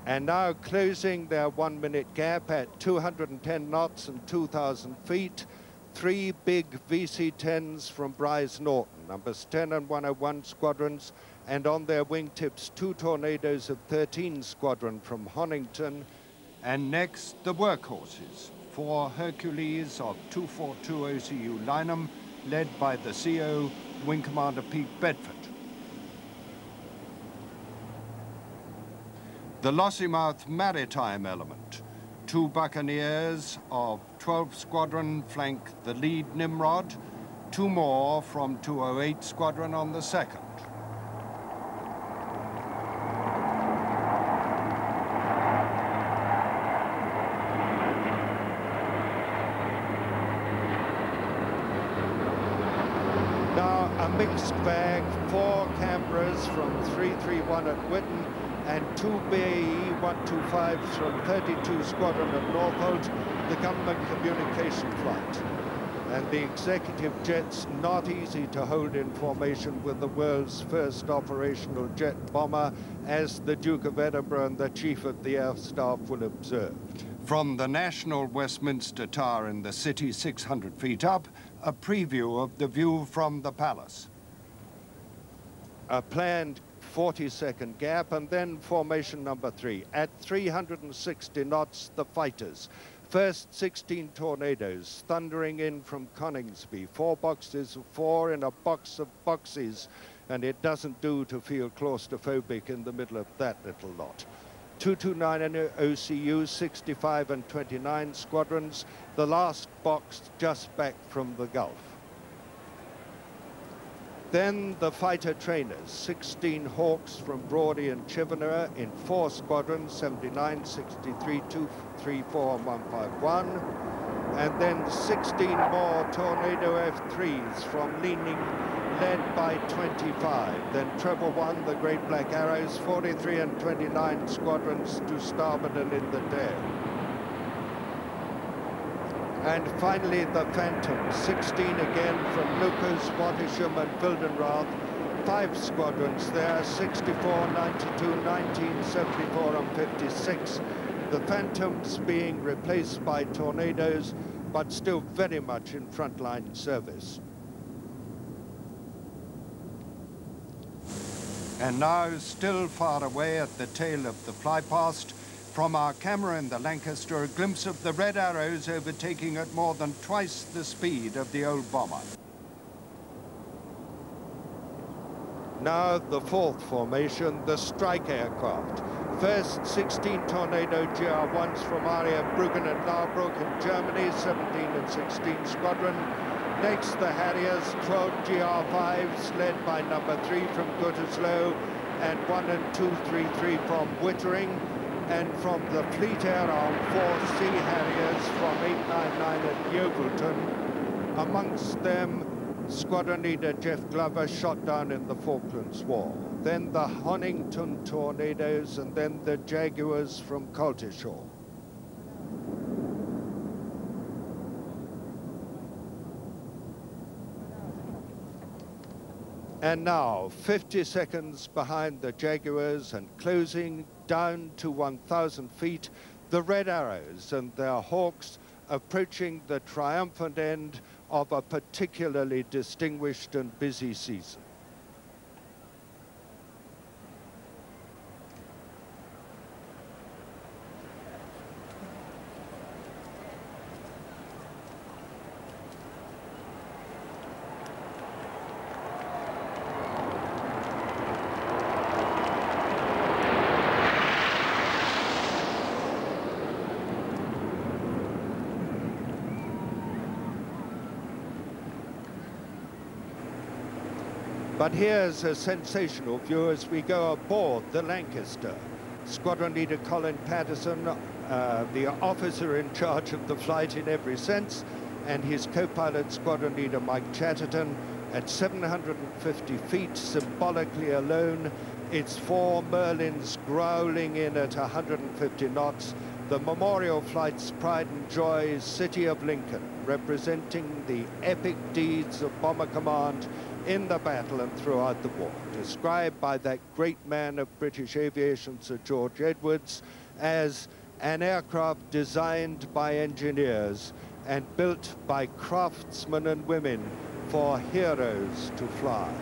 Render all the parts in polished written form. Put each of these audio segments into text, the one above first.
And now closing their 1 minute gap at 210 knots and 2,000 feet, 3 big VC-10s from Bryce Norton, numbers 10 and 101 squadrons, and on their wingtips 2 Tornadoes of 13 squadron from Honington. And next, the workhorses, 4 Hercules of 242 OCU Lynham, led by the CO, Wing Commander Pete Bedford. The Lossiemouth Maritime Element, 2 Buccaneers of 12 Squadron flank the lead Nimrod, 2 more from 208 Squadron on the second. Now a mixed bag, 4 Canberras from 331 at Whitton, and 2 BAE 125s from 32 Squadron at Northolt, the government communication flight. And the executive jet's not easy to hold in formation with the world's first operational jet bomber, as the Duke of Edinburgh and the Chief of the Air Staff will observe. From the National Westminster Tower in the city 600 feet up, a preview of the view from the palace. A planned 40-second gap, and then formation number 3. At 360 knots, the fighters. First 16 Tornadoes thundering in from Coningsby. 4 boxes of 4 in a box of boxes, and it doesn't do to feel claustrophobic in the middle of that little lot. 229 OCU, 65 and 29 squadrons, the last box just back from the Gulf. Then the fighter trainers, 16 Hawks from Brawdy and Chivenera in 4 squadrons, 79, 63, 234 and 151. And then 16 more Tornado F3s from Leaning, led by 25. Then Treble 1, the Great Black Arrows, 43 and 29 squadrons to starboard and in the tail. And finally, the Phantom, 16 again from Lucas, Wattisham and Wildenrath. 5 squadrons there, 64, 92, 19, 74 and 56. The Phantoms being replaced by Tornadoes, but still very much in frontline service. And now, still far away at the tail of the Flypast, from our camera in the Lancaster, a glimpse of the Red Arrows overtaking at more than twice the speed of the old bomber. Now the 4th formation, the strike aircraft. First 16 Tornado GR1s from Aria-Bruggen and Laubruck in Germany, 17 and 16 Squadron. Next the Harriers, 12 GR5s led by number 3 from Gütersloh and 1 and 233 from Wittering. And from the Fleet Air Arm, 4 Sea Harriers from 899 at Yeovilton. Amongst them, Squadron Leader Jeff Glover shot down in the Falklands War. Then the Honington Tornadoes, and then the Jaguars from Coltishall. And now, 50 seconds behind the Jaguars and closing down to 1,000 feet, the Red Arrows and their Hawks approaching the triumphant end of a particularly distinguished and busy season. But here's a sensational view as we go aboard the Lancaster. Squadron Leader Colin Patterson, the officer in charge of the flight in every sense, and his co-pilot Squadron Leader Mike Chatterton at 750 feet, symbolically alone. It's 4 Merlins growling in at 150 knots. The memorial flight's pride and joy, City of Lincoln, representing the epic deeds of Bomber Command in the battle and throughout the war, described by that great man of British aviation, Sir George Edwards, as an aircraft designed by engineers and built by craftsmen and women for heroes to fly.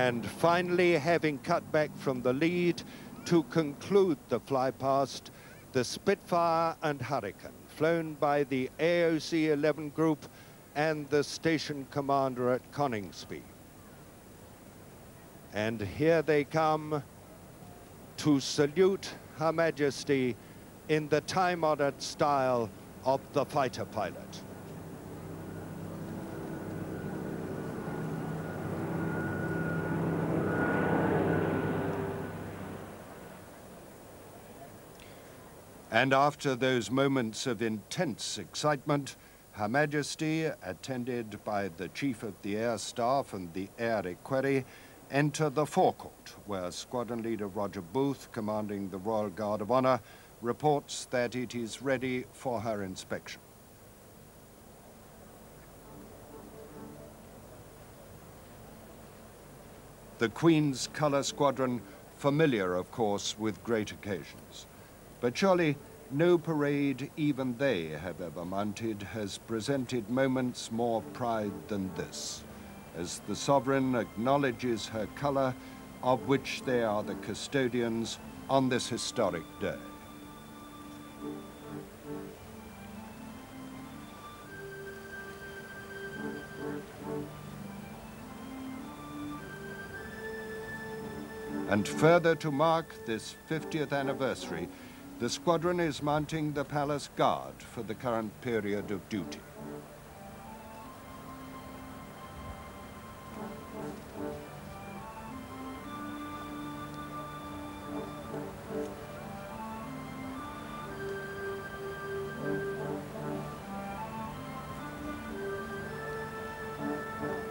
And finally, having cut back from the lead to conclude the flypast, the Spitfire and Hurricane, flown by the AOC 11 group and the station commander at Coningsby. And here they come to salute Her Majesty in the time-honored style of the fighter pilot. And after those moments of intense excitement, Her Majesty, attended by the Chief of the Air Staff and the Air Equerry, enter the forecourt, where Squadron Leader Roger Booth, commanding the Royal Guard of Honour, reports that it is ready for her inspection. The Queen's Colour Squadron, familiar, of course, with great occasions. But surely no parade even they have ever mounted has presented moments more pride than this, as the Sovereign acknowledges her colour, of which they are the custodians on this historic day. And further to mark this 50th anniversary, the squadron is mounting the Palace Guard for the current period of duty.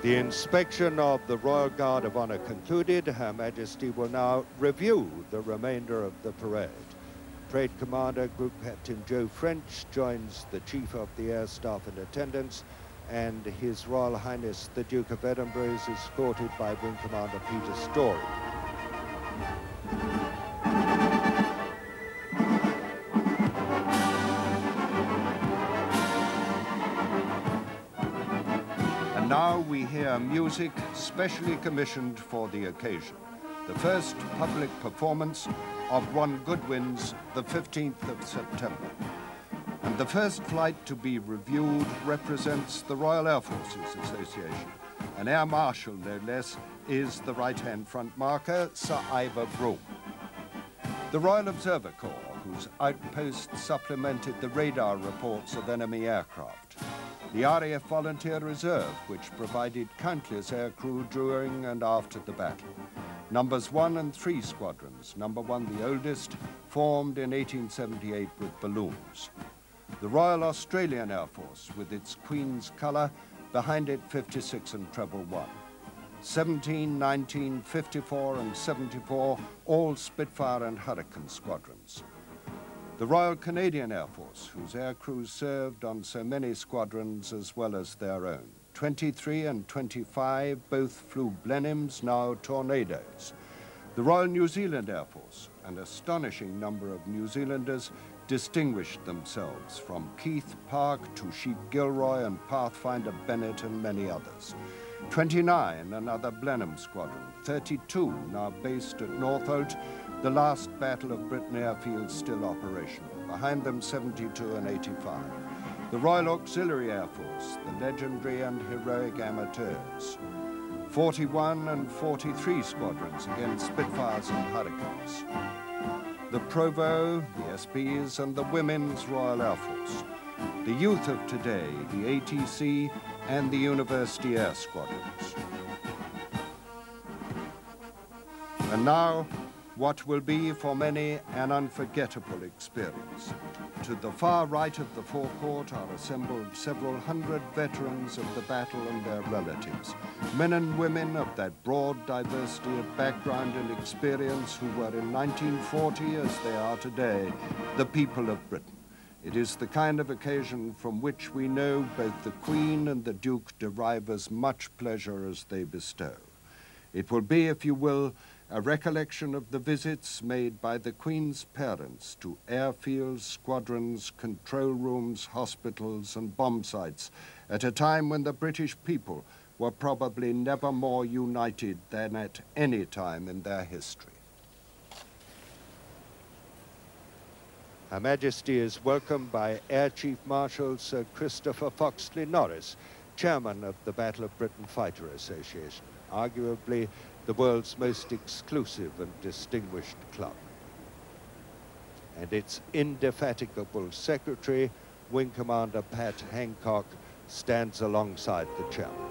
The inspection of the Royal Guard of Honour concluded, Her Majesty will now review the remainder of the parade. Parade Commander Group Captain Joe French joins the Chief of the Air Staff in attendance, and His Royal Highness the Duke of Edinburgh is escorted by Wing Commander Peter Story. And now we hear music specially commissioned for the occasion. The first public performance of Ron Goodwin's The 15th of September. And the first flight to be reviewed represents the Royal Air Forces Association. An Air Marshal, no less, is the right-hand front marker, Sir Ivor Broome. The Royal Observer Corps, whose outposts supplemented the radar reports of enemy aircraft. The RAF Volunteer Reserve, which provided countless aircrew during and after the battle. Numbers 1 and 3 squadrons, number 1 the oldest, formed in 1878 with balloons. The Royal Australian Air Force, with its Queen's colour, behind it 56 and treble 1. 17, 19, 54 and 74, all Spitfire and Hurricane squadrons. The Royal Canadian Air Force, whose aircrews served on so many squadrons as well as their own. 23 and 25 both flew Blenheims, now Tornadoes. The Royal New Zealand Air Force, an astonishing number of New Zealanders, distinguished themselves, from Keith Park to Sheep Gilroy and Pathfinder Bennett and many others. 29, another Blenheim squadron. 32, now based at Northolt, the last Battle of Britain airfield still operational. Behind them 72 and 85. The Royal Auxiliary Air Force, the legendary and heroic Amateurs. 41 and 43 squadrons against Spitfires and Hurricanes. The Provo, the SBs, and the Women's Royal Air Force. The youth of today, the ATC, and the University Air Squadrons. And now, what will be for many an unforgettable experience. To the far right of the forecourt are assembled several hundred veterans of the battle and their relatives, men and women of that broad diversity of background and experience who were in 1940, as they are today, the people of Britain. It is the kind of occasion from which we know both the Queen and the Duke derive as much pleasure as they bestow. It will be, if you will, a recollection of the visits made by the Queen's parents to airfields, squadrons, control rooms, hospitals and bomb sites at a time when the British people were probably never more united than at any time in their history. Her Majesty is welcomed by Air Chief Marshal Sir Christopher Foxley Norris, Chairman of the Battle of Britain Fighter Association, arguably the world's most exclusive and distinguished club. And its indefatigable secretary, Wing Commander Pat Hancock, stands alongside the chairman.